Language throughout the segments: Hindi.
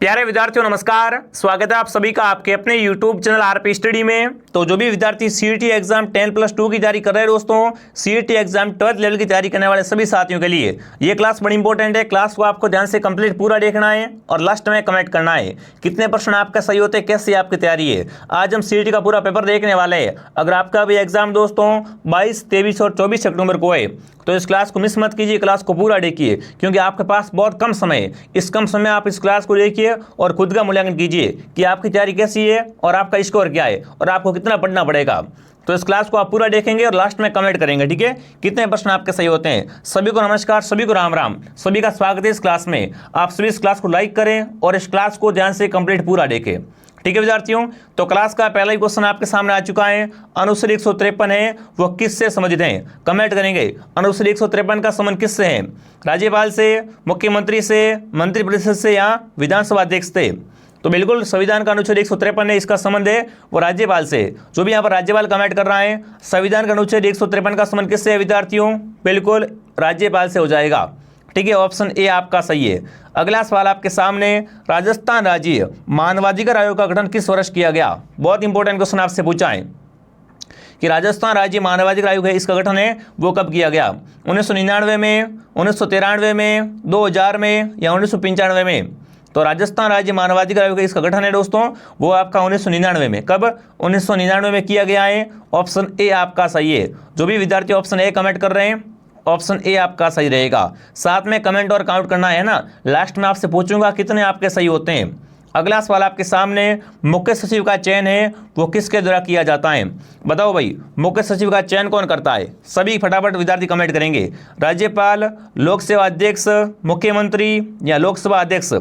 प्यारे विद्यार्थियों नमस्कार। स्वागत है आप सभी का आपके अपने YouTube चैनल आरपी स्टडी में। तो जो भी विद्यार्थी सीईटी एग्जाम 10+2 की तैयारी कर रहे हैं दोस्तों, सीईटी एग्जाम 12th लेवल की तैयारी करने वाले सभी साथियों के लिए ये क्लास बड़ी इंपॉर्टेंट है। क्लास को आपको ध्यान से कंप्लीट पूरा देखना है और लास्ट में कमेंट करना है कितने प्रश्न आपका सही होते हैं, कैसी आपकी तैयारी है। आज हम सीईटी का पूरा पेपर देखने वाले हैं। अगर आपका भी एग्जाम दोस्तों 22, 23 और 24 अक्टूबर को है तो इस क्लास को मिस मत कीजिए, क्लास को पूरा देखिए क्योंकि आपके पास बहुत कम समय है। इस कम समय आप इस क्लास को देखिए और खुद का मूल्यांकन कीजिए कि आपकी तैयारी कैसी है और आपका स्कोर क्या है और आपको कितना पढ़ना पड़ेगा। तो इस क्लास को आप पूरा देखेंगे और लास्ट में कमेंट करेंगे, ठीक है, कितने प्रश्न आपके सही होते हैं। सभी को नमस्कार, सभी को राम राम, सभी का स्वागत है इस क्लास में। आप सभी इस क्लास को लाइक करें और इस क्लास को ध्यान से कंप्लीट पूरा देखें, ठीक है विद्यार्थियों। तो क्लास का पहला ही क्वेश्चन आपके सामने आ चुका है। अनुच्छेद 153 है वो किससे संबंधित है, कमेंट करेंगे। अनुच्छेद 153 का संबंध किससे है? राज्यपाल से, मुख्यमंत्री से, मंत्रिपरिषद से या विधानसभा अध्यक्ष से? तो बिल्कुल संविधान का अनुच्छेद 153 है, इसका संबंध है वो राज्यपाल से। जो भी यहाँ पर राज्यपाल कमेंट कर रहा है, संविधान का अनुच्छेद 153 का संबंध किससे है विद्यार्थियों? बिल्कुल राज्यपाल से हो जाएगा, ठीक है। ऑप्शन ए आपका सही है। अगला सवाल आपके सामने, राजस्थान राज्य मानवाधिकार आयोग का गठन किस वर्ष किया गया? बहुत इंपॉर्टेंट क्वेश्चन आपसे पूछा है कि राजस्थान राज्य मानवाधिकार आयोग है, इसका गठन है वो कब किया गया? 1999 में, 1993 में, 2000 में या 1995 में? तो राजस्थान राज्य मानवाधिकार आयोग इसका गठन है दोस्तों वो आपका 1999 में। कब? 1999 में किया गया है। ऑप्शन ए आपका सही है। जो भी विद्यार्थी ऑप्शन ए कमेंट कर रहे हैं, ऑप्शन ए आपका सही रहेगा। साथ में कमेंट और काउंट करना है ना, लास्ट में आपसे पूछूंगा कितने आपके सही होते हैं। अगला सवाल आपके सामने, मुख्य सचिव का चयन है वो किसके द्वारा किया जाता है? बताओ भाई, मुख्य सचिव का चयन कौन करता है? सभी फटाफट विद्यार्थी कमेंट करेंगे। राज्यपाल, लोकसेवा अध्यक्ष, मुख्यमंत्री या लोकसभा अध्यक्ष?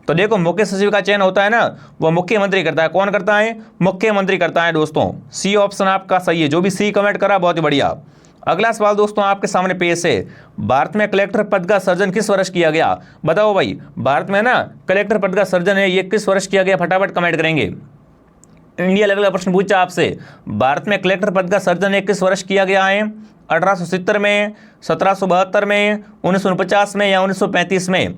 तो देखो, मुख्य सचिव का चयन होता है ना वो मुख्यमंत्री करता है। कौन करता है? मुख्यमंत्री करता है दोस्तों। सी ऑप्शन आपका सही है। जो भी सी कमेंट करा बहुत ही बढ़िया। अगला सवाल दोस्तों आपके सामने पेश है, भारत में कलेक्टर पद का सृजन किस वर्ष किया गया? बताओ भाई, भारत में ना कलेक्टर पद का सृजन है ये किस वर्ष किया गया? फटाफट कमेंट करेंगे। इंडिया लेवल का प्रश्न पूछा आपसे, भारत में कलेक्टर पद का सृजन है किस वर्ष किया गया है? 1870 में, 1772 में, 1949 में या 1935 में?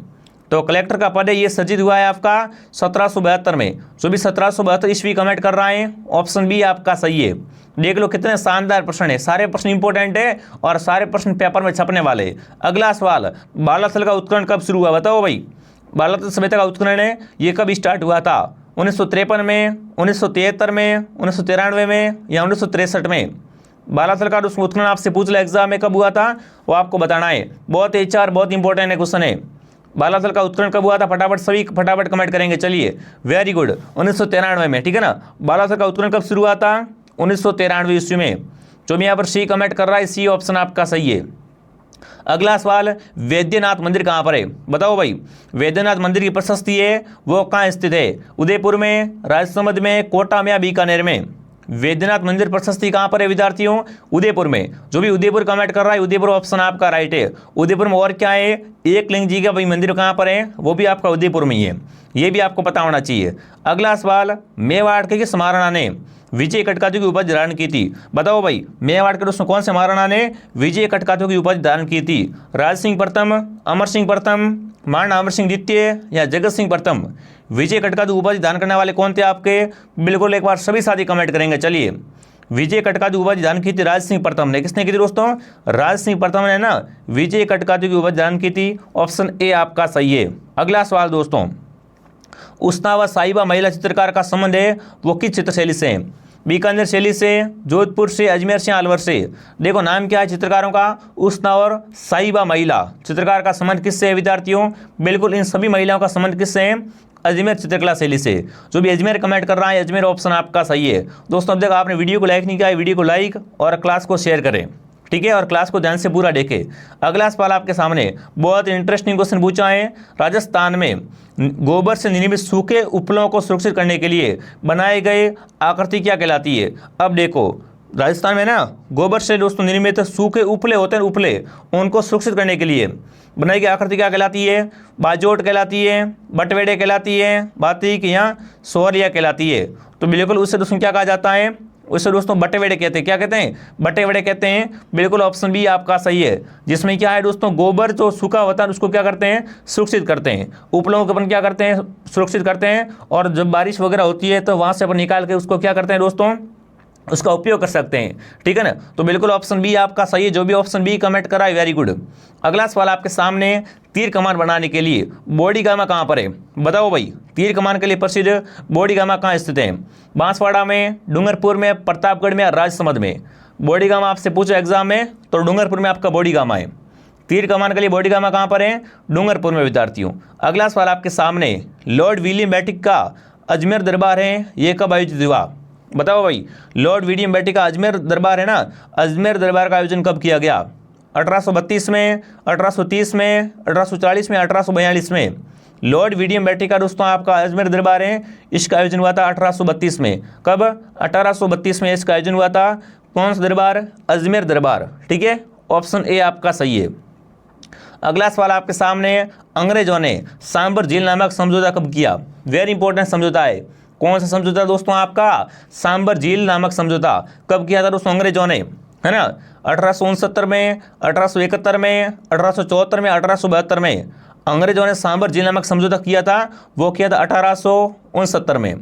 तो कलेक्टर का पद है ये सृजित हुआ है आपका 1772 में। जो भी 1772 ईस्वी कमेंट कर रहा है, ऑप्शन बी आपका सही है। देख लो कितने शानदार प्रश्न है, सारे प्रश्न इंपॉर्टेंट है और सारे प्रश्न पेपर में छपने वाले। अगला सवाल, बालाथल का उत्खनन कब शुरू हुआ? बताओ भाई, बालाथल सभ्यता का उत्खनन है ये कब स्टार्ट हुआ था? 1953 में, 1973 में, 1993 में या 1963 में? बालाथल का उत्खनन आपसे पूछ ले एग्जाम में कब हुआ था वो आपको बताना है। बहुत HR बहुत इंपॉर्टेंट है क्वेश्चन है। बालाथल का उत्खनन कब हुआ था? फटाफट सभी फटाफट कमेंट करेंगे। चलिए वेरी गुड, 1993 में, ठीक है ना। बालाथल का उत्खनन कब शुरू हुआ था? 1993 ईस्वी में। जो भी यहाँ पर सी कमेंट कर रहा है, सी ऑप्शन आपका सही है। अगला सवाल, वैद्यनाथ मंदिर कहाँ पर है? बताओ भाई, वैद्यनाथ मंदिर की प्रशस्ति है वो कहाँ स्थित है? उदयपुर में, राजसमंद में, कोटा में या बीकानेर में? वैद्यनाथ मंदिर प्रशस्ति कहाँ पर है विद्यार्थियों? उदयपुर में। जो भी उदयपुर कमेंट कर रहा है, उदयपुर ऑप्शन आपका राइट है। उदयपुर में और क्या है? एकलिंग जी का भाई मंदिर कहाँ पर है? वो भी आपका उदयपुर में ही है, ये भी आपको पता होना चाहिए। अगला सवाल, मेवाड़ के किस महाराणा ने विजय कटकातु की उपाधि धारण की थी? बताओ भाई, मेवाड़ के दोस्तों कौन से महाराणा ने विजय कटकातु की उपाधि धारण की थी? राज सिंह प्रथम, अमर सिंह प्रथम, महाराणा अमर सिंह द्वितीय या जगत सिंह प्रथम? विजय कटकातु उपाधि दान करने वाले कौन थे आपके? बिल्कुल एक बार सभी साथी कमेंट करेंगे। चलिए, विजय कटकातु उपाधि दान की थी राज सिंह प्रथम ने। किसने की थी दोस्तों? राज सिंह प्रथम ने ना विजय कटकातु की उपाधि दान की थी। ऑप्शन ए आपका सही है। अगला सवाल दोस्तों, उस्ना व साहिबा महिला चित्रकार का संबंध है वो किस चित्र शैली से है? बीकानेर शैली से, जोधपुर से, अजमेर से, अलवर से? देखो नाम क्या है चित्रकारों का? उस्ना और साहिबा महिला चित्रकार का संबंध किससे है विद्यार्थियों? बिल्कुल इन सभी महिलाओं का संबंध किससे है? अजमेर चित्रकला शैली से। जो भी अजमेर कमेंट कर रहा है, अजमेर ऑप्शन आपका सही है। दोस्तों अब तक आपने वीडियो को लाइक नहीं किया है, वीडियो को लाइक और क्लास को शेयर करें, ठीक है, और क्लास को ध्यान से पूरा देखें। अगला सवाल आपके सामने, बहुत इंटरेस्टिंग क्वेश्चन पूछा है। राजस्थान में गोबर से निर्मित सूखे उपलों को सुरक्षित करने के लिए बनाए गए आकृति क्या कहलाती है? अब देखो, राजस्थान में ना गोबर से दोस्तों निर्मित सूखे उपले होते हैं, उपले, उनको सुरक्षित करने के लिए बनाई गई आकृति क्या कहलाती है? बाजोट कहलाती है, बटवेड़े कहलाती है, बातिक या सोहरिया कहलाती है? तो बिल्कुल उससे दोस्तों क्या कहा जाता है? उसे दोस्तों बटेवड़े कहते हैं। क्या कहते हैं? बटेवड़े कहते हैं। बिल्कुल ऑप्शन बी आपका सही है, जिसमें क्या है दोस्तों, गोबर जो सूखा होता है उसको क्या करते हैं, सुरक्षित करते हैं। उपलों को अपन क्या करते हैं, सुरक्षित करते हैं, और जब बारिश वगैरह होती है तो वहाँ से अपन निकाल के उसको क्या करते हैं दोस्तों, उसका उपयोग कर सकते हैं। ठीक है ना, तो बिल्कुल ऑप्शन बी आपका सही है। जो भी ऑप्शन बी कमेंट करा है वेरी गुड। अगला सवाल आपके सामने, तीर कमान बनाने के लिए बोडीगामा कहाँ पर है? बताओ भाई, तीर कमान के लिए प्रसिद्ध बोडीगामा कहाँ स्थित है? बांसवाड़ा में, डूंगरपुर में, प्रतापगढ़ में या राजसमंद में? बोडीगामा आपसे पूछो एग्जाम में तो डूंगरपुर में आपका बोडीगामा है। तीर कमान के लिए बोडीगामा कहाँ पर है? डूंगरपुर में विद्यार्थियों। अगला सवाल आपके सामने, लॉर्ड विलियम बेंटिक का अजमेर दरबार है, ये कब आयोजित हुआ? बताओ भाई, लॉर्ड विलियम बेंटिक का अजमेर दरबार है ना, अजमेर दरबार का आयोजन कब किया गया? 1832 में, 1830 में, 1840 में, 1842 में? लॉर्ड विलियम बेंटिक का दोस्तों आपका अजमेर दरबार है, इसका आयोजन हुआ था 1832 में। कब? 1832 में इसका आयोजन हुआ था। कौन सा दरबार? अजमेर दरबार। ठीक है, ऑप्शन ए आपका सही है। अगला सवाल आपके सामने, अंग्रेजों ने सांबर झील नामक समझौता कब किया? वेरी इंपॉर्टेंट समझौता है। कौन सा समझौता दोस्तों आपका? सांबर झील नामक समझौता कब किया था दोस्तों अंग्रेजों ने? है ना, 1869 में, 1871 में, 1874 में, 1872 में? अंग्रेजों ने सांबर झील नामक समझौता किया था, वो किया था 1869 में।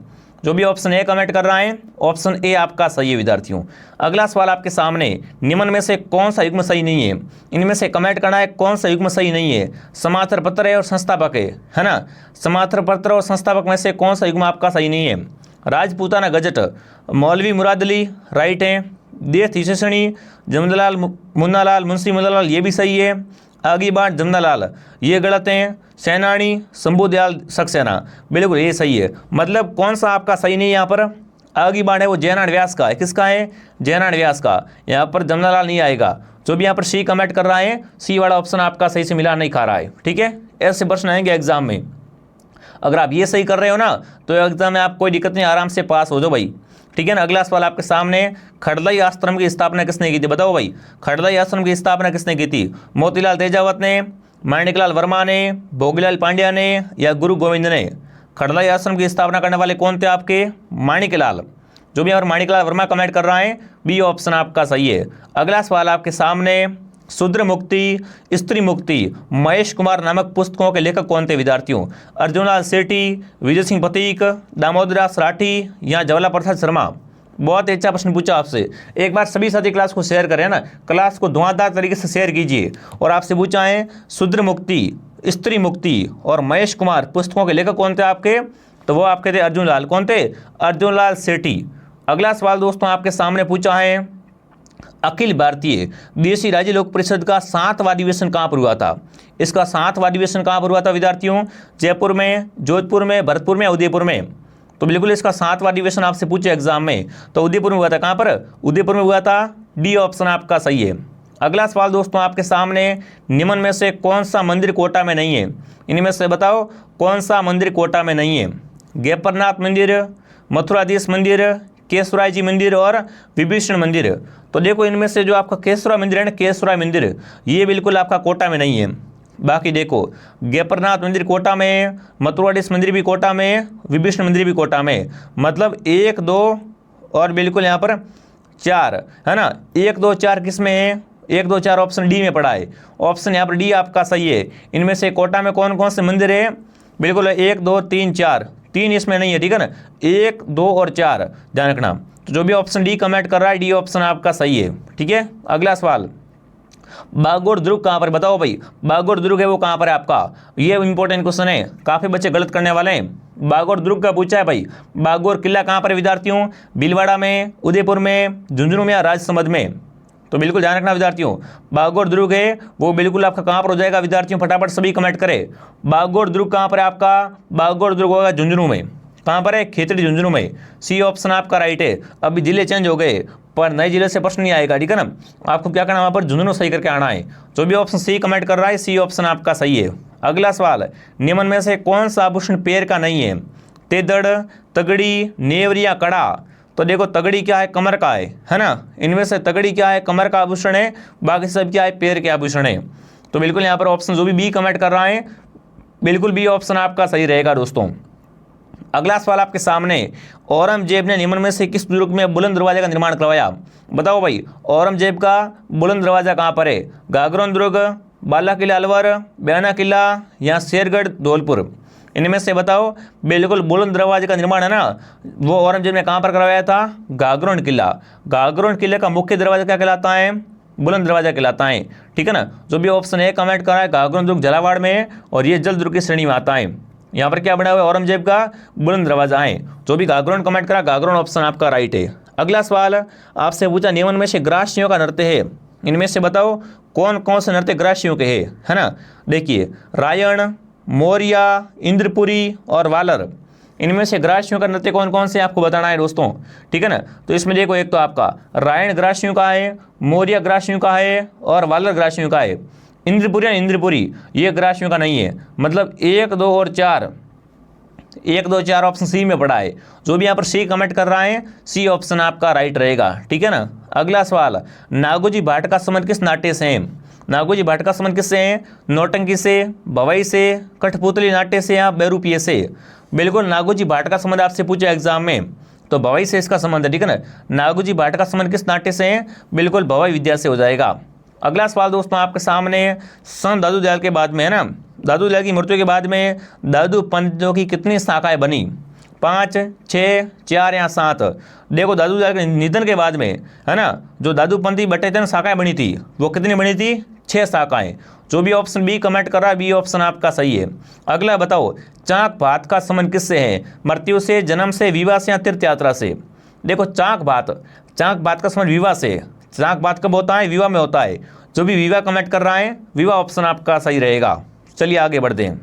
जो भी ऑप्शन ए कमेंट कर रहा है, ऑप्शन ए आपका सही है विद्यार्थियों। अगला सवाल आपके सामने, निम्न में से कौन सा युग्म सही नहीं है? इनमें से कमेंट करना है कौन सा युग्म सही नहीं है। समाचार पत्र है और संस्थापक है ना, समाचार पत्र और संस्थापक में से कौन सा युग्म आपका सही नहीं है? राजपूताना गजट, मौलवी मुराद अली राइट है, देश हिसेसणी, जमनालाल मुन्नालाल, मुंशी मुन्नालाल ये भी सही है, आगे बाट जमनालाल ये गलत हैं, सेनानी शंभुदयाल सक्सेना बिल्कुल ये सही है। मतलब कौन सा आपका सही नहीं है यहाँ पर? आगे बाण है वो जयनारायण व्यास का है। किसका है? जयनारायण व्यास का। यहाँ पर जमनालाल नहीं आएगा। जो भी यहाँ पर सी कमेंट कर रहा है, सी वाला ऑप्शन आपका सही से मिला नहीं खा रहा है। ठीक है, ऐसे प्रश्न आएंगे एग्जाम में। अगर आप ये सही कर रहे हो ना तो एग्जाम में आप कोई दिक्कत नहीं, आराम से पास हो जाओ भाई। ठीक है ना, अगला सवाल आपके सामने, खड़दई आश्रम की स्थापना किसने की थी? बताओ भाई, खड़दई आश्रम की स्थापना किसने की थी? मोतीलाल तेजावत ने, माणिकलाल वर्मा ने, भोगीलाल पांड्या ने या गुरु गोविंद ने? खड़दई आश्रम की स्थापना करने वाले कौन थे आपके? माणिकलाल। जो भी यहाँ पर माणिकलाल वर्मा कमेंट कर रहा है, बी ऑप्शन आपका सही है। अगला सवाल आपके सामने, शूद्र मुक्ति, स्त्री मुक्ति, महेश कुमार नामक पुस्तकों के लेखक कौन थे विद्यार्थियों? अर्जुनलाल सेठी, विजय सिंह पतीक, दामोदरदास राठी या जवाहरलाल प्रसाद शर्मा? बहुत अच्छा प्रश्न पूछा आपसे। एक बार सभी साथी क्लास को शेयर करें ना, क्लास को धुआंधार तरीके से शेयर कीजिए। और आपसे पूछा है शूद्र मुक्ति, स्त्री मुक्ति और महेश कुमार पुस्तकों के लेखक कौन थे आपके? तो वो आपके थे अर्जुनलाल। कौन थे? अर्जुनलाल सेठी। अगला सवाल दोस्तों आपके सामने पूछा है, अखिल भारतीय देशी राज्य लोक परिषद का 7वां अधिवेशन कहाँ पर हुआ था? इसका 7वां अधिवेशन कहाँ पर हुआ था विद्यार्थियों? जयपुर में, जोधपुर में, भरतपुर में, उदयपुर में? तो बिल्कुल इसका 7वां अधिवेशन आपसे पूछे एग्जाम में तो उदयपुर में हुआ था। कहाँ पर? उदयपुर में हुआ था। डी ऑप्शन आपका सही है। अगला सवाल दोस्तों आपके सामने, निम्न में से कौन सा मंदिर कोटा में नहीं है? इनमें से बताओ कौन सा मंदिर कोटा में नहीं है? गेपरनाथ मंदिर, मथुराधीश मंदिर, केशवराय जी मंदिर और विभीषण मंदिर? तो देखो इनमें से जो आपका केशवराय मंदिर है ना, केशवराय मंदिर ये बिल्कुल आपका कोटा में नहीं है। बाकी देखो गेपरनाथ मंदिर कोटा में, मथुराधीश मंदिर भी कोटा में, विभीषण मंदिर भी कोटा में। मतलब 1, 2 और बिल्कुल यहाँ पर 4 है ना। 1, 2, 4 किस में है? 1, 2, 4 ऑप्शन डी में पड़ा है। ऑप्शन यहाँ पर डी आपका सही है। इनमें से कोटा में कौन कौन से मंदिर है? बिल्कुल 1, 2, 3, 4। 3 इसमें नहीं है। ठीक है ना, 1, 2 और 4 ध्यान रखना। तो जो भी ऑप्शन डी कमेंट कर रहा है, डी ऑप्शन आपका सही है। ठीक है, अगला सवाल, बागोर दुर्ग कहाँ पर? बताओ भाई, बागोर दुर्ग है वो कहाँ पर है आपका? ये इंपॉर्टेंट क्वेश्चन है, काफी बच्चे गलत करने वाले हैं। बागोर दुर्ग का पूछा है भाई। बागोर किला कहाँ पर है विद्यार्थियों? भीलवाड़ा में, उदयपुर में, झुंझुनू में या राजसमंद में? तो बिल्कुल ध्यान रखना विद्यार्थियों, बागोर दुर्ग है वो बिल्कुल आपका कहाँ पर हो जाएगा विद्यार्थियों? फटाफट सभी कमेंट करें। बागोर दुर्ग कहाँ पर है आपका? बागोर दुर्ग होगा झुंझुनू में। कहाँ पर है? खेतड़ी झुंझुनू में। सी ऑप्शन आपका राइट है। अभी जिले चेंज हो गए पर नए जिले से प्रश्न नहीं आएगा। ठीक है ना, आपको क्या करना है वहाँ पर झुंझुनू सही करके आना है। जो भी ऑप्शन सी कमेंट कर रहा है, सी ऑप्शन आपका सही है। अगला सवाल, निम्न में से कौन सा आभूषण पैर का नहीं है? तेदड़, तगड़ी, नेवरी या कड़ा? तो देखो तगड़ी क्या है? कमर का है ना। इनमें से तगड़ी क्या है? कमर का आभूषण है। बाकी सब क्या है? पैर के आभूषण है। तो बिल्कुल यहाँ पर ऑप्शन जो भी बी कमेंट कर रहा है, बिल्कुल बी ऑप्शन आपका सही रहेगा दोस्तों। अगला सवाल आपके सामने, औरंगजेब ने निम्न में से किस दुर्ग में बुलंद दरवाजे का निर्माण करवाया? बताओ भाई, औरंगजेब का बुलंद दरवाजा कहाँ पर है? गागरोन दुर्ग, बाला किला अलवर, बयाना किला या शेरगढ़ धौलपुर? इनमें से बताओ। बिल्कुल बुलंद दरवाजे का निर्माण है ना, वो औरंगजेब ने कहाँ पर करवाया था? गागरोन किला। गागरोन किले का मुख्य दरवाजा क्या कहलाता है? बुलंद दरवाजा कहलाता है। ठीक है ना। जो भी ऑप्शन ए कमेंट कर रहा है, गागरोन दुर्ग झालावाड़ में है और ये जल दुर्ग की श्रेणी में आता है। यहाँ पर क्या बना हुआ है? औरंगजेब का बुलंद दरवाजा है। जो भी गागरोन कमेंट करा, गागरोन ऑप्शन आपका राइट है। अगला सवाल आपसे पूछा, निम्न में से ग्रासियों का नृत्य है, इनमें से बताओ कौन कौन से नृत्य ग्रासियों के है ना। देखिए, रायण, मौर्या, इंद्रपुरी और वालर, इनमें से ग्रासियों का नृत्य कौन कौन से आपको बताना है दोस्तों। ठीक है ना। तो इसमें देखो, एक तो आपका रायण ग्रासियों का है, मौर्य ग्रासियों का है और वालर ग्रासियों का है। इंद्रपुरी, इंद्रपुरी ये ग्रासियों का नहीं है। मतलब 1, 2 और 4, 1, 2, 4 ऑप्शन सी में पड़ा है। जो भी यहाँ पर सी कमेंट कर रहा है, सी ऑप्शन आपका राइट रहेगा। ठीक है ना। अगला सवाल, नागोजी भाट का संबंध किस नाट्य से है? नागोजी भाट का संबंध किससे है? नौटंकी से, भवाई से, कठपुतली नाट्य से या बेरूपिये से? बिल्कुल नागोजी भाट का संबंध आपसे पूछा एग्जाम में, तो भवाई से इसका संबंध है। ठीक है ना। नागोजी भाट का संबंध किस नाट्य से है? बिल्कुल भवाई विद्या से हो जाएगा। अगला सवाल दोस्तों आपके सामने, संत दादू दयाल के बाद में है ना, दादू दयाल की मृत्यु के बाद में दादू पंथों की कितनी शाखाएं बनी? 5, 6, 4 या 7? देखो, दादू दयाल के निधन के बाद में है ना, जो दादू पंथी बटे थे ना, शाखाएं बनी थी, वो कितनी बनी थी? 6 शाखाएं। जो भी ऑप्शन बी कमेंट कर रहा है, बी ऑप्शन आपका सही है। अगला बताओ, चाक भात का संबंध किससे है? मृत्यु से, जन्म से, विवाह से या तीर्थ यात्रा से? देखो, चाक भात का संबंध विवाह से। चाक भात कब होता है? विवाह में होता है। जो भी विवाह कमेंट कर रहा है, विवाह ऑप्शन आपका सही रहेगा। चलिए आगे बढ़ते हैं।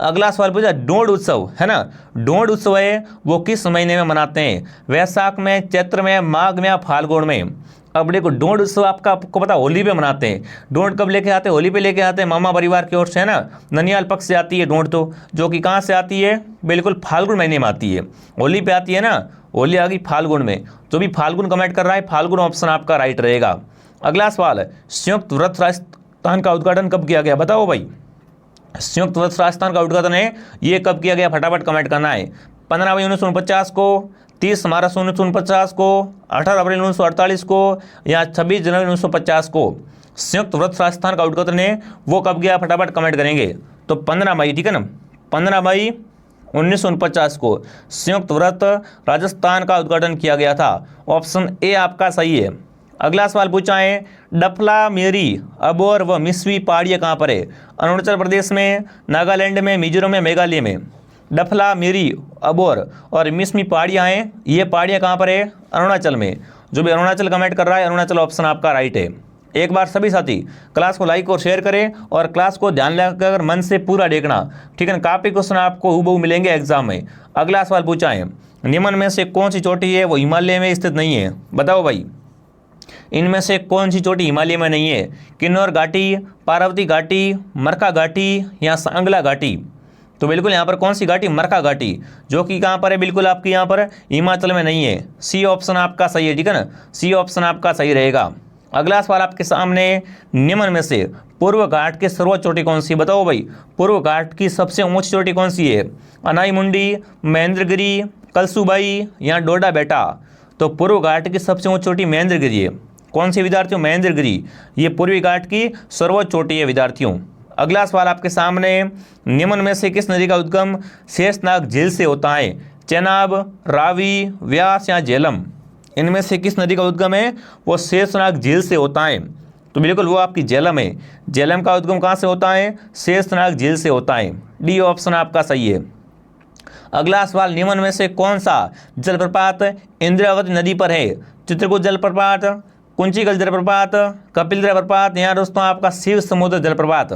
अगला सवाल पूछा, ढोंड उत्सव है ना, ढोंड उत्सव है वो किस महीने में मनाते हैं? वैशाख में, चैत्र में, माघ में या फाल्गुन में? अब देखो, ढोंड उत्सव आपको पता होली पे मनाते हैं। ढोंड कब लेके आते हैं? होली पे लेके आते हैं, मामा परिवार की ओर से है ना, ननियाल पक्ष से आती है ढोंड, तो जो कि कहाँ से आती है? बिल्कुल फाल्गुन महीने में आती है। होली पे आती है ना, होली आ गई फाल्गुन में। जो भी फाल्गुन कमेंट कर रहा है, फाल्गुन ऑप्शन आपका राइट रहेगा। अगला सवाल, संयुक्त व्रत राजस्थान का उद्घाटन कब किया गया? बताओ भाई, संयुक्त व्रत राजस्थान का उद्घाटन है, ये कब किया गया? फटाफट कमेंट करना है। 15 मई 1949 को, 30 मार्च 1949 को, 18 अप्रैल 1948 को या 26 जनवरी 1950 को? संयुक्त व्रत राजस्थान का उद्घाटन है वो कब गया? फटाफट कमेंट करेंगे। तो 15 मई, ठीक है ना, 15 मई 1949 को संयुक्त व्रत राजस्थान का उद्घाटन किया गया था। ऑप्शन ए आपका सही है। अगला सवाल पूछा है, डफला, मेरी, अबोर व मिस्वी पहाड़ियाँ कहाँ पर है? अरुणाचल प्रदेश में, नागालैंड में, मिजोरम में, मेघालय में? डफला, मेरी, अबोर और मिस्मी पहाड़ियाँ हैं, ये पहाड़ियाँ कहाँ पर है? अरुणाचल में। जो भी अरुणाचल कमेंट कर रहा है, अरुणाचल ऑप्शन आपका राइट है। एक बार सभी साथी क्लास को लाइक और शेयर करें और क्लास को ध्यान लगाकर मन से पूरा देखना। ठीक है ना। काफ़ी क्वेश्चन आपको हूबहू मिलेंगे एग्जाम में। अगला सवाल पूछा है, निम्न में से कौन सी चोटी है वो हिमालय में स्थित नहीं है? बताओ भाई, इनमें से कौन सी चोटी हिमालय में नहीं है? किन्नौर घाटी, पार्वती घाटी, मरका घाटी या सांगला घाटी? तो बिल्कुल यहाँ पर कौन सी घाटी? मरका घाटी, जो कि कहाँ पर है? बिल्कुल आपकी यहाँ पर हिमाचल में नहीं है। सी ऑप्शन आपका सही है। ठीक है ना, सी ऑप्शन आपका सही रहेगा। अगला सवाल आपके सामने, निम्न में से पूर्व घाट की सर्वोच्च चोटी कौन सी? बताओ भाई, पूर्व घाट की सबसे ऊंची चोटी कौन सी है? अनाई मुंडी, महेंद्रगिरी, कलसूबाई या डोडा बेटा? तो पूर्व घाट की सबसे ऊंची चोटी महेंद्रगिरी है। कौन सी विद्यार्थियों? महेंद्रगिरी, ये पूर्वी घाट की सर्वोच्च चोटी है विद्यार्थियों। अगला सवाल आपके सामने, निम्न में से किस नदी का उद्गम शेषनाग झील से होता है? चेनाब, रावी, व्यास या झेलम? इनमें से किस नदी का उद्गम है वो शेषनाग झील से होता है? तो बिल्कुल वो आपकी झेलम है। झेलम का उद्गम कहाँ से होता है? शेषनाग झील से होता है। डी ऑप्शन आपका सही है। अगला सवाल, निम्न में से कौन सा जलप्रपात इंद्रावती नदी पर है? चित्रकूट जलप्रपात, कुंचिकल जलप्रपात, कपिल जलप्रपात या दोस्तों आपका शिव समुद्र जलप्रपात?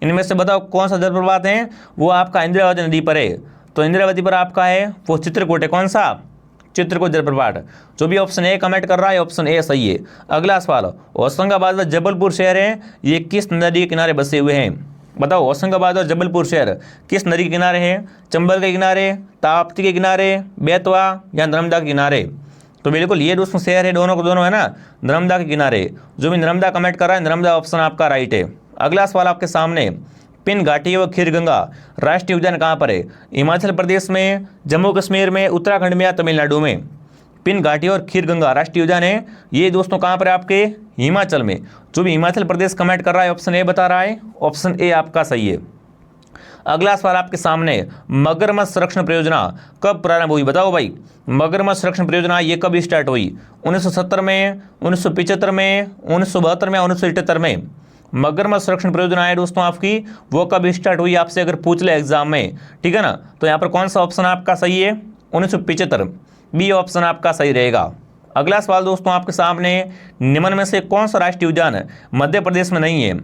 इनमें से बताओ कौन सा जलप्रपात है वो आपका इंद्रावती नदी पर है? तो इंद्रावती पर आपका है वो चित्रकूट है। कौन सा? चित्रकूट जलप्रपात। जो भी ऑप्शन ए कमेंट कर रहा है, ऑप्शन ए सही है। अगला सवाल, होशंगाबाद व जबलपुर शहर है, ये किस नदी के किनारे बसे हुए हैं? बताओ, होशंगाबाद और जबलपुर शहर किस नदी के किनारे हैं? चंबल के किनारे, ताप्ती के किनारे, बेतवा या नर्मदा के किनारे? तो बिल्कुल ये दोस्तों शहर है, दोनों को दोनों है ना, नर्मदा के किनारे। जो भी नर्मदा कमेंट कर रहा है, नर्मदा ऑप्शन आपका राइट है। अगला सवाल आपके सामने, पिन घाटी व खीरगंगा राष्ट्रीय उद्यान कहाँ पर है? हिमाचल प्रदेश में, जम्मू कश्मीर में, उत्तराखंड में या तमिलनाडु में? पिन घाटी और खीरगंगा राष्ट्रीय उद्यान है ये दोस्तों कहाँ पर है आपके? हिमाचल में। जो भी हिमाचल प्रदेश कमेंट कर रहा है ऑप्शन ए बता रहा है, ऑप्शन ए आपका सही है। अगला सवाल आपके सामने, मगरमच्छ संरक्षण परियोजना कब प्रारंभ हुई? बताओ भाई, मगरमच्छ संरक्षण परियोजना ये कब स्टार्ट हुई? 1970 में, 1975 में, 1972 में, 1978 में? मगरमच्छ संरक्षण परियोजना है दोस्तों आपकी, वो कब स्टार्ट हुई आपसे अगर पूछ ले एग्जाम में, ठीक है ना? तो यहाँ पर कौन सा ऑप्शन आपका सही है? 1975, बी ऑप्शन आपका सही रहेगा। अगला सवाल दोस्तों आपके सामने, निम्न में से कौन सा राष्ट्रीय उद्यान मध्य प्रदेश में नहीं है?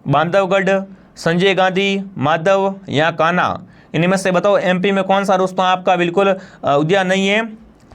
बांधवगढ़, संजय गांधी, माधव या कान्हा? इनमें से बताओ एमपी में कौन सा दोस्तों आपका बिल्कुल उद्यान नहीं है?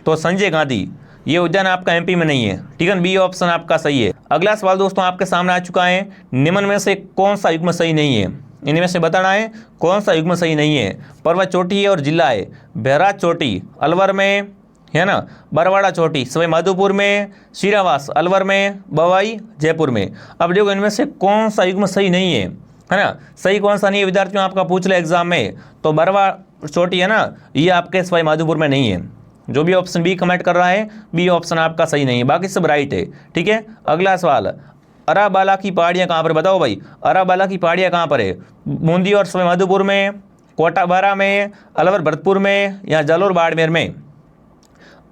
तो संजय गांधी ये उद्यान आपका एमपी में नहीं है, ठीक है, बी ऑप्शन आपका सही है। अगला सवाल दोस्तों आपके सामने आ चुका है, निम्न में से कौन सा युग्म सही नहीं है? इनमें से बताना है कौन सा युग्म सही नहीं है। पर्वत चोटी है और जिला है, बहराज चोटी अलवर में है ना, बरवाड़ा चोटी सवाई माधोपुर में, शीरावास अलवर में, बवाई जयपुर में। अब देखो इनमें से कौन सा युग्म सही नहीं है ना, सही कौन सा नहीं है विद्यार्थियों आपका पूछ ले एग्जाम में, तो बरवा चोटी है ना, ये आपके सवाई माधोपुर में नहीं है। जो भी ऑप्शन बी कमेंट कर रहा है, बी ऑप्शन आपका सही नहीं है, बाकी सब राइट है, ठीक है। अगला सवाल, अराबाला की पहाड़ियाँ कहाँ पर? बताओ भाई, अराबाला की पहाड़ियाँ कहाँ पर है? बूंदी और सवाई माधोपुर में, कोटाबारा में, अलवर भरतपुर में या जालोर बाड़मेर में?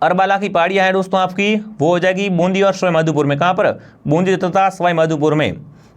अरबाला की पहाड़ियाँ हैं दोस्तों आपकी, वो हो जाएगी बूंदी और सवाई माधोपुर में। कहाँ पर? बूंदी तथा सवाई माधोपुर में।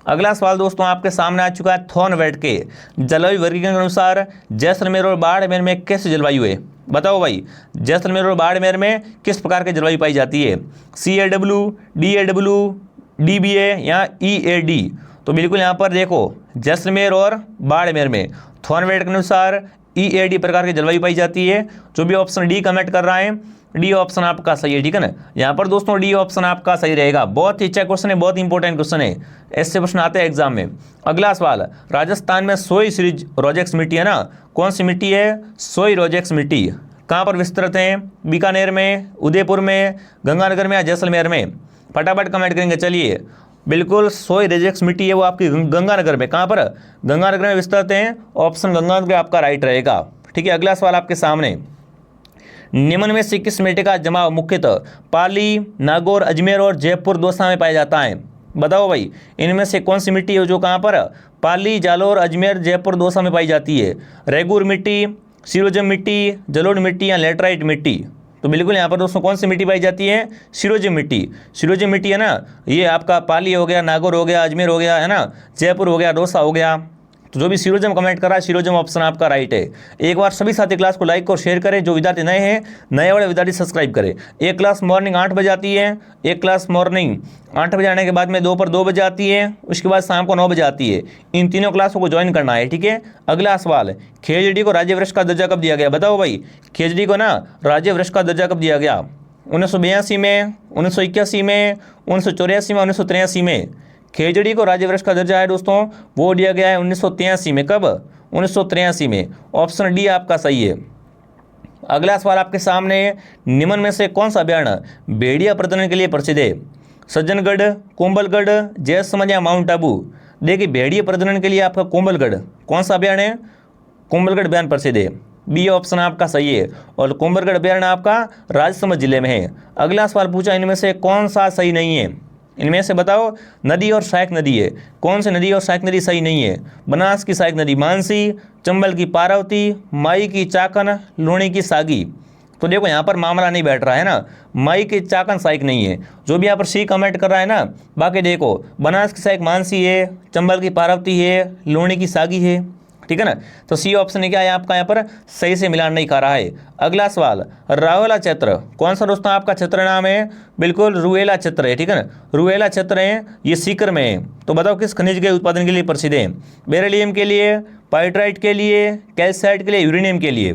अगला सवाल दोस्तों आपके सामने आ चुका है, थॉर्नवेट के जलवायु वर्गीकरण के अनुसार जैसलमेर और बाड़मेर में कैसी जलवायु है? बताओ भाई, जैसलमेर और बाड़मेर में किस प्रकार की जलवायु पाई जाती है? CAW, DAW, DBA या EAD? तो बिल्कुल यहाँ पर देखो, जैसलमेर और बाड़मेर में थॉर्नवेट के अनुसार EAD प्रकार की जलवायु पाई जाती है। जो भी ऑप्शन डी कमेंट कर रहा है, डी ऑप्शन आपका सही है, ठीक है ना। यहाँ पर दोस्तों डी ऑप्शन आपका सही रहेगा। बहुत ही अच्छा क्वेश्चन है, बहुत इंपॉर्टेंट क्वेश्चन है, ऐसे प्रश्न आते हैं एग्जाम में। अगला सवाल, राजस्थान में सोई सीरीज रोजेक्स मिट्टी है ना, कौन सी मिट्टी है? सोई रोजेक्स मिट्टी कहाँ पर विस्तृत है? बीकानेर में, उदयपुर में, गंगानगर में या जैसलमेर में? फटाफट कमेंट करेंगे। चलिए, बिल्कुल सोई रोजेक्स मिट्टी है वो आपकी गंगानगर में। कहाँ पर? गंगानगर में विस्तृत है, ऑप्शन गंगानगर आपका राइट रहेगा, ठीक है। अगला सवाल आपके सामने, निम्न में से किस मिट्टी का जमाव मुख्यतः पाली, नागौर, अजमेर और जयपुर दौसा में पाया जाता है? बताओ भाई, इनमें से कौन सी मिट्टी है जो कहाँ पर? पाली, जालोर, अजमेर, जयपुर दौसा में पाई जाती है? रेगुर मिट्टी, सिरोजम मिट्टी, जलोढ़ मिट्टी या लेटराइट मिट्टी? तो बिल्कुल यहाँ पर दोस्तों कौन सी मिट्टी पाई जाती है? सिरोजम मिट्टी। सिरोजम मिट्टी है ना, ये आपका पाली हो गया, नागौर हो गया, अजमेर हो गया है ना, जयपुर हो गया, दौसा हो गया। तो जो भी सिरोजम कमेंट कर रहा है, सिरोजम ऑप्शन आपका राइट है। एक बार सभी साथी क्लास को लाइक और शेयर करें। जो विद्यार्थी नए हैं, नए वाले विद्यार्थी सब्सक्राइब करें। एक क्लास मॉर्निंग 8 बजे आती है, एक क्लास मॉर्निंग 8 बजे आने के बाद में दोपहर 2 बजे आती है, उसके बाद शाम को 9 बजे आती है। इन तीनों क्लासों को ज्वाइन करना है, ठीक है। अगला सवाल, खेजड़ी को राज्य वृक्ष का दर्जा कब दिया गया? बताओ भाई, खेजड़ी को ना राज्य वृक्ष का दर्जा कब दिया गया? 1982 में, 1981 में, 1984 में, 1983 में? खेजड़ी को राज्य वृक्ष का दर्जा है दोस्तों, वो दिया गया है 1983 में। कब? 1983 में। ऑप्शन डी आपका सही है। अगला सवाल आपके सामने, निम्न में से कौन सा अभ्यारण्य भेड़िया प्रजनन के लिए प्रसिद्ध है? सज्जनगढ़, कोंबलगढ़, जैसलमेर या माउंट आबू? देखिए, भेड़िया प्रजनन के लिए आपका कोंबलगढ़, कौन सा अभ्यारण्य है? कोंबलगढ़ अभ्यारण्य प्रसिद्ध है, बी ऑप्शन आपका सही है। और कोंबलगढ़ अभ्यारण्य आपका राजसमंद जिले में है। अगला सवाल पूछा, इनमें से कौन सा सही नहीं है? इनमें से बताओ, नदी और सहायक नदी है, कौन सी नदी और सहायक नदी सही नहीं है? बनास की सहायक नदी मानसी, चंबल की पार्वती, माई की चाकन, लूणी की सागी? तो देखो यहाँ पर मामला नहीं बैठ रहा है ना, माई की चाकन सहायक नहीं है। जो भी यहाँ पर सी कमेंट कर रहा है ना, बाकी देखो, बनास की सहायक मानसी है, चंबल की पार्वती है, लूणी की सागी है, ठीक है ना। तो सी ऑप्शन क्या है आपका यहाँ पर सही से मिलान नहीं खा रहा है। अगला सवाल, रुएला क्षेत्र कौन सा दोस्तों आपका क्षेत्र नाम है? बिल्कुल रुएला क्षेत्र है, ठीक है ना। रुएला क्षेत्र है, ये सीकर में है। तो बताओ किस खनिज के उत्पादन के लिए प्रसिद्ध है? बेरिलियम के लिए, पाइट्राइट के लिए, कैल्साइट के लिए, यूरेनियम के लिए?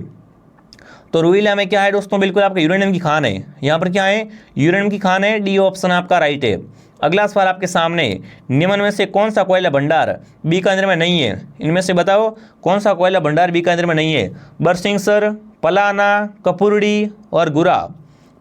तो रुएला में क्या है दोस्तों? बिल्कुल आपका यूरेनियम की खान है। यहाँ पर क्या है? यूरेनियम की खान है, डी ऑप्शन आपका राइट है। अगला सवाल आपके सामने, निम्न में से कौन सा कोयला भंडार बीकानेर में नहीं है? इनमें से बताओ कौन सा कोयला भंडार बीकानेर में नहीं है? बरसिंहसर, पलाना, कपूरड़ी और गुरा?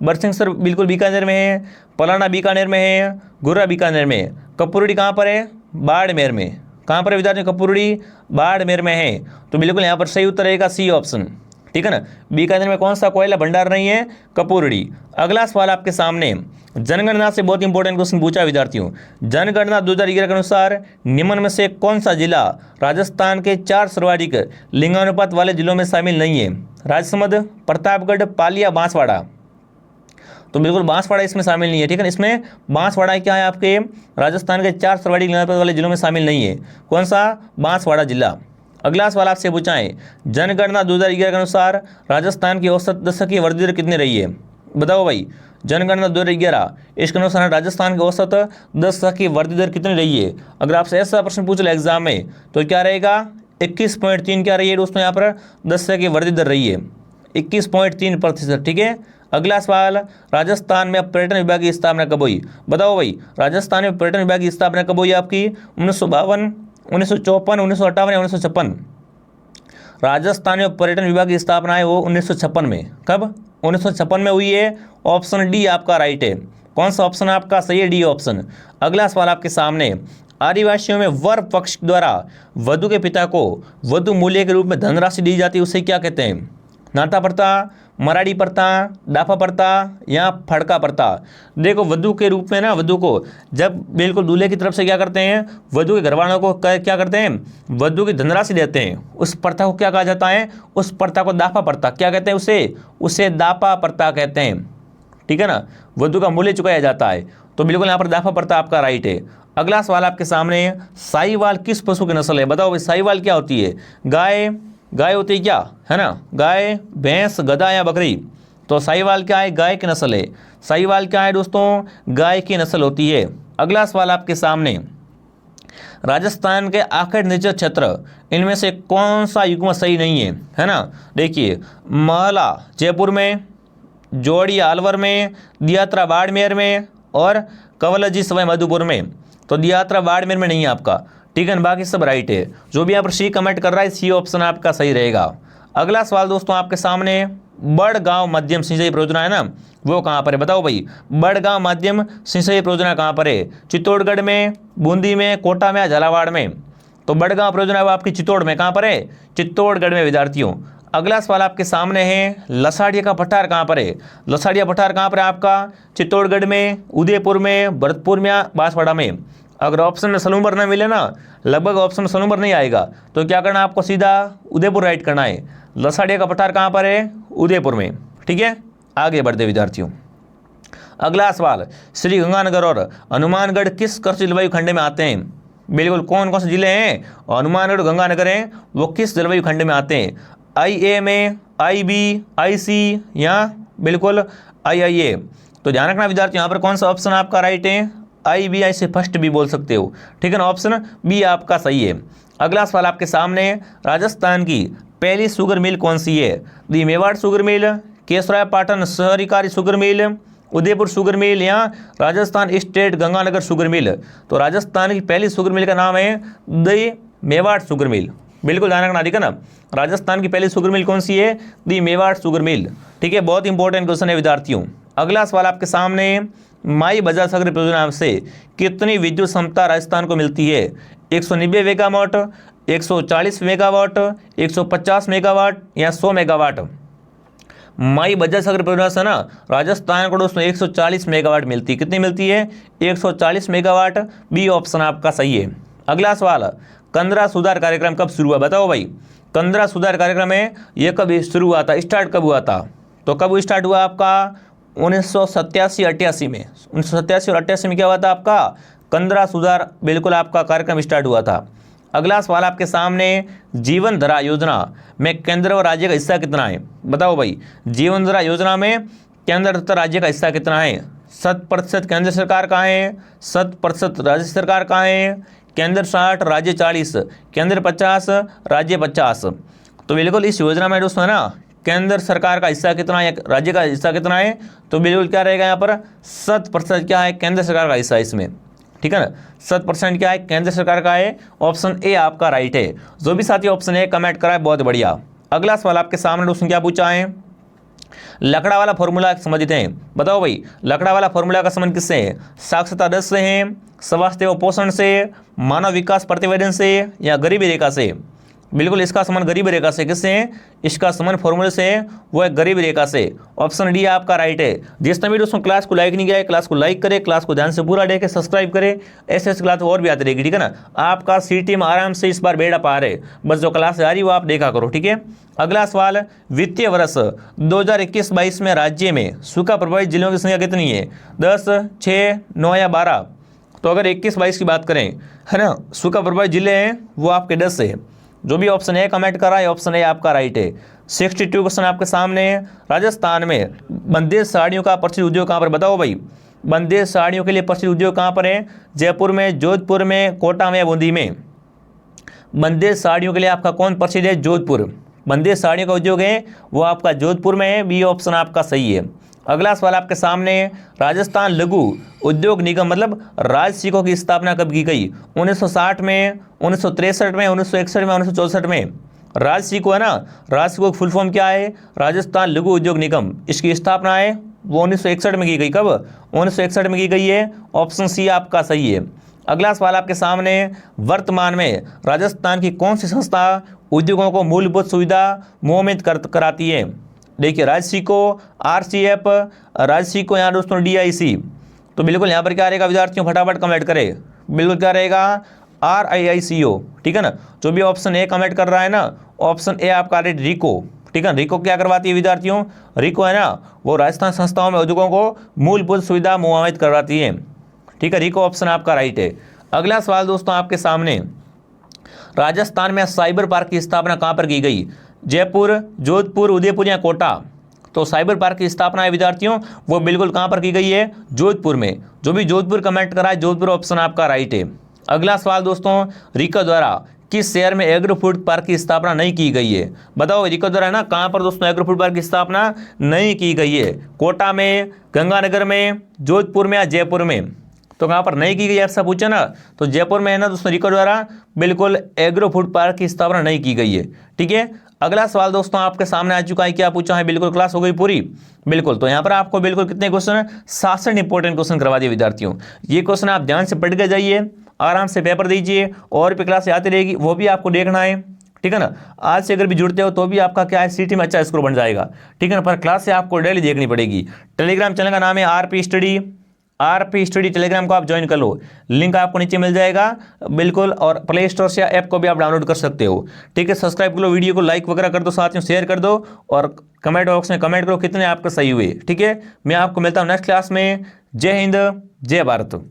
बरसिंहसर बिल्कुल बीकानेर में है, पलाना बीकानेर में है, गुरा बीकानेर में है, कपूरड़ी कहाँ पर है? बाड़मेर में। कहाँ पर है विद्यार्थियों? कपूरड़ी बाड़मेर में है। तो बिल्कुल यहाँ पर सही उत्तर रहेगा सी ऑप्शन, ठीक है ना। बीकानेर में कौन सा कोयला भंडार नहीं है? कपूरड़ी। अगला सवाल आपके सामने, जनगणना से बहुत इंपॉर्टेंट क्वेश्चन पूछा विद्यार्थियों। जनगणना 2011 के अनुसार निम्न में से कौन सा जिला राजस्थान के 4 सर्वाधिक लिंगानुपात वाले जिलों में शामिल नहीं है? राजसमंद, प्रतापगढ़, पालिया, बांसवाड़ा। तो बिल्कुल बांसवाड़ा इसमें शामिल नहीं है, ठीक है। इसमें बांसवाड़ा क्या है? आपके राजस्थान के 4 सर्वाधिक लिंगानुपात वाले जिलों में शामिल नहीं है। कौन सा? बांसवाड़ा जिला। अगला सवाल आपसे पूछा है, जनगणना 2011 के अनुसार राजस्थान की औसत दशकीय वृद्धि दर कितनी रही है? बताओ भाई, जनगणना 2011 इसके अनुसार राजस्थान की औसत दशकीय वृद्धि दर कितनी रही है? अगर आपसे ऐसा प्रश्न पूछ ले एग्जाम में तो क्या रहेगा? 21.3 क्या रही है दोस्तों? यहाँ पर दशकीय वृद्धि दर रही है 21.3%, ठीक है। अगला सवाल, राजस्थान में पर्यटन विभाग की स्थापना कब हुई? बताओ भाई, राजस्थान में पर्यटन विभाग की स्थापना कब हुई आपकी? 1952, 1954, 1958 या 1956? राजस्थान में पर्यटन विभाग की स्थापना है वो 1956 में। कब? 1956 में हुई है। ऑप्शन डी आपका राइट है। कौन सा ऑप्शन आपका सही है? D option. अगला सवाल आपके सामने, आदिवासियों में वर पक्ष द्वारा वधु के पिता को वधु मूल्य के रूप में धनराशि दी जाती है, उसे क्या कहते हैं? नाता प्रथा, मराठी प्रथा, दाफा प्रथा या फड़का प्रथा? देखो, वधु के रूप में ना, वधु को जब बिल्कुल दूल्हे की तरफ से क्या करते हैं, वधु के घरवालों को क्या करते हैं? वधु की धनराशि देते हैं। उस प्रथा को क्या कहा जाता है? उस प्रथा को दाफा प्रथा क्या कहते हैं? उसे दाफा प्रथा कहते हैं, ठीक है ना। वधु का मूल्य चुकाया जाता है। तो बिल्कुल यहाँ पर दाफा प्रथा आपका राइट है। अगला सवाल आपके सामने, साहीवाल किस पशु की नस्ल है? बताओ भाई, साहीवाल क्या होती है? गाय होती है क्या, है ना? गाय, भैंस, गधा या बकरी? तो साहीवाल क्या है? गाय की नस्ल है। साहीवाल क्या है दोस्तों? गाय की नस्ल होती है। अगला सवाल आपके सामने, राजस्थान के आखिर निश्चित क्षेत्र इनमें से कौन सा युग्म सही नहीं है ना? देखिए, महला जयपुर में, जोड़िया अलवर में, दियात्रा बाड़मेर में और कवलजी सवाई माधोपुर में। तो दियात्रा बाड़मेर में नहीं है आपका, ठीक है। बाकी सब राइट है। जो भी यहाँ पर सी कमेंट कर रहा है, सी ऑप्शन आपका सही रहेगा। अगला सवाल दोस्तों आपके सामने, बड़गांव मध्यम सिंचाई परियोजना है ना, वो कहाँ पर है? बताओ भाई, बड़गांव मध्यम सिंचाई परियोजना कहाँ पर है? चित्तौड़गढ़ में, बूंदी में, कोटा में या झालावाड़ में? तो बड़गांव परियोजना वो आपकी चित्तौड़ में। कहाँ पर है? चित्तौड़गढ़ में विद्यार्थियों। अगला सवाल आपके सामने है, लसाड़िया का पठार कहाँ पर है? लसाड़िया पठार कहाँ पर है आपका? चित्तौड़गढ़ में, उदयपुर में, भरतपुर में या बांसवाड़ा में? अगर ऑप्शन में सलूम्बर ना मिले ना, लगभग ऑप्शन में सलूम्बर नहीं आएगा, तो क्या करना आपको? सीधा उदयपुर राइट करना है। लसाड़िया का पठार कहाँ पर है? उदयपुर में, ठीक है। आगे बढ़ते विद्यार्थियों। अगला सवाल, श्री गंगानगर और हनुमानगढ़ किस कृषि जलवायु खंड में आते हैं? बिल्कुल, कौन कौन से जिले हैं? हनुमानगढ़, गंगानगर हैं, वो किस जलवायु खंड में आते हैं? IA में, IB, IC या बिल्कुल IA? तो ध्यान रखना विद्यार्थियों, यहाँ पर कौन सा ऑप्शन आपका राइट है? IB, IC फर्स्ट भी बोल सकते हो, ठीक है ना। ऑप्शन बी आपका सही है। अगला सवाल आपके सामने, राजस्थान की पहली शुगर मिल कौन सी है? The Mewar sugar mill, Kesarai Patan सहकारी sugar mill, Udaipur sugar mill या Rajasthan state Ganganagar sugar mill? तो राजस्थान की पहली शुगर मिल का नाम है दी मेवाड़ शुगर मिल। बिल्कुल ध्यान रखना, ठीक है ना। राजस्थान की पहली शुगर मिल कौन सी है? दी मेवाड़ शुगर मिल, ठीक है। बहुत इंपॉर्टेंट क्वेश्चन है विद्यार्थियों। अगला सवाल आपके सामने, माई बजाज सागर परियोजना से कितनी विद्युत क्षमता राजस्थान को मिलती है? 190 मेगावाट, 140 मेगावाट, 150 मेगावाट या 100 मेगावाट? माई बजाज सागर परियोजना से ना राजस्थान को दोस्तों 140 मेगावाट मिलती है। कितनी मिलती है? 140 मेगावाट। बी ऑप्शन आपका सही है। अगला सवाल, कंदरा सुधार कार्यक्रम कब शुरू हुआ? बताओ भाई, कंदरा सुधार कार्यक्रम है ये कब शुरू हुआ था? स्टार्ट कब हुआ था? तो कब स्टार्ट हुआ आपका? 1987-88 में। 1987 और 88 में क्या हुआ था आपका? कंदरा सुधार बिल्कुल आपका कार्यक्रम स्टार्ट हुआ था। अगला सवाल आपके सामने, जीवन धारा योजना में केंद्र और राज्य का हिस्सा कितना है? बताओ भाई, जीवन धारा योजना में केंद्र तथा राज्य का हिस्सा कितना है? 100% केंद्र सरकार का है, 100% राज्य सरकार का है, केंद्र 60, राज्य 40, केंद्र 50, राज्य 50। तो बिल्कुल इस योजना में दोस्तों है ना, केंद्र सरकार का हिस्सा कितना है, राज्य का हिस्सा कितना है? तो बिल्कुल क्या रहेगा यहाँ पर? 100% क्या है? केंद्र सरकार का हिस्सा इसमें, ठीक है ना। 100% क्या है? केंद्र सरकार का है। ऑप्शन ए आपका राइट है। जो भी साथी ऑप्शन ए कमेंट करा है, बहुत बढ़िया। अगला सवाल आपके सामने दोस्तों क्या पूछा है? लकड़ा वाला फॉर्मूला समझते हैं। बताओ भाई, लकड़ा वाला फॉर्मूला का संबंध किससे है? साक्षरता दर से है, स्वास्थ्य व पोषण से, मानव विकास प्रतिवेदन से, या गरीबी रेखा से? बिल्कुल इसका संबंध गरीबी रेखा से। किससे है? इसका संबंध फॉर्मूले से है, वो है गरीबी रेखा से। ऑप्शन डी आपका राइट है। जिसने भी दोस्तों क्लास को लाइक नहीं किया है, क्लास को लाइक करे, क्लास को ध्यान से पूरा देखे, सब्सक्राइब करे, ऐसे क्लास और भी आती रहेगी, ठीक है ना। आपका सीटी में आराम से इस बार बेड़ा पार है, बस जो क्लास आ रही है वो आप देखा करो, ठीक है। अगला सवाल, वित्तीय वर्ष 2021-22 में राज्य में सूखा प्रभावित जिलों की संख्या कितनी है? 10, 6, 9 या 12? तो अगर 21-22 की बात करें, है ना, सूखा प्रभावित जिले हैं वो आपके 10 है। जो भी ऑप्शन ए कमेंट कर रहा है, ऑप्शन ए आपका राइट है। 62 क्वेश्चन आपके सामने है। राजस्थान में बंदेज साड़ियों का प्रसिद्ध उद्योग कहाँ पर? बताओ भाई, बंदेज साड़ियों के लिए प्रसिद्ध उद्योग कहाँ पर है? जयपुर में, जोधपुर में, कोटा में या बूंदी में? बंदेज साड़ियों के लिए आपका कौन प्रसिद्ध है? जोधपुर। बंदेज साड़ियों का उद्योग है वो आपका जोधपुर में है। बी ऑप्शन आपका सही है। अगला सवाल आपके सामने है, राजस्थान लघु उद्योग निगम मतलब राजसिको की स्थापना कब की गई? 1960 में, 1963 में, 1961 में, 1964 में? राजसिको है ना, राजसिको की फुल फॉर्म क्या है? राजस्थान लघु उद्योग निगम। इसकी स्थापना है वो 1961 में की गई। कब? 1961 में की गई है। ऑप्शन सी आपका सही है। अगला सवाल आपके सामने, वर्तमान में राजस्थान की कौन सी संस्था उद्योगों को मूलभूत सुविधा मुहैया कराती है? देखिए, राजसिको, आरसीएफ, राजसिको, यहाँ दोस्तों डीआईसी। तो बिल्कुल यहाँ पर क्या रहेगा विद्यार्थियों, फटाफट कमेंट करें। बिल्कुल क्या रहेगा? RIICO, ठीक है ना। जो भी ऑप्शन ए कमेंट कर रहा है ना, ऑप्शन ए आपका रिको, ठीक है। रिको क्या करवाती है विद्यार्थियों? रिको है ना, वो राजस्थान संस्थाओं में उद्योगों को मूलभूत सुविधा मुहैया करवाती है, ठीक है। रिको ऑप्शन आपका राइट है। अगला सवाल दोस्तों आपके सामने, राजस्थान में साइबर पार्क की स्थापना कहाँ पर की गई? जयपुर, जोधपुर, उदयपुर या कोटा? तो साइबर पार्क की स्थापना है विद्यार्थियों वो बिल्कुल कहाँ पर की गई है? जोधपुर में। जो भी जोधपुर कमेंट करा है, जोधपुर ऑप्शन आपका राइट है। अगला सवाल दोस्तों, रिको द्वारा किस शहर में एग्रो फूड पार्क की स्थापना नहीं की गई है? बताओ, रिको द्वारा ना कहाँ पर दोस्तों एग्रो फूड पार्क की स्थापना नहीं की गई है? कोटा में, गंगानगर में, जोधपुर में या जयपुर में? तो कहाँ पर नहीं की गई ऐसा पूछा ना, तो जयपुर में है ना दोस्तों, रिको द्वारा बिल्कुल एग्रो फूड पार्क की स्थापना नहीं की गई है, ठीक है। अगला सवाल दोस्तों आपके सामने आ चुका है, क्या पूछा है? बिल्कुल क्लास हो गई पूरी, बिल्कुल। तो यहाँ पर आपको बिल्कुल कितने क्वेश्चन, 67 इंपॉर्टेंट क्वेश्चन करवा दिए विद्यार्थियों। ये क्वेश्चन आप ध्यान से पढ़ के जाइए, आराम से पेपर दीजिए, और भी क्लास आती रहेगी वो भी आपको देखना है, ठीक है ना। आज से अगर भी जुड़ते हो तो भी आपका क्या है, सीटी में अच्छा स्कोर बन जाएगा, ठीक है ना। पर क्लास से आपको डेली देखनी पड़ेगी। टेलीग्राम चैनल का नाम है RP स्टडी, टेलीग्राम को आप ज्वाइन कर लो, लिंक आपको नीचे मिल जाएगा बिल्कुल। और प्ले स्टोर से ऐप को भी आप डाउनलोड कर सकते हो, ठीक है। सब्सक्राइब कर लो, वीडियो को लाइक वगैरह कर दो, साथ में शेयर कर दो, और कमेंट बॉक्स में कमेंट करो कितने आपके सही हुए, ठीक है। मैं आपको मिलता हूँ नेक्स्ट क्लास में। जय हिंद, जय भारत।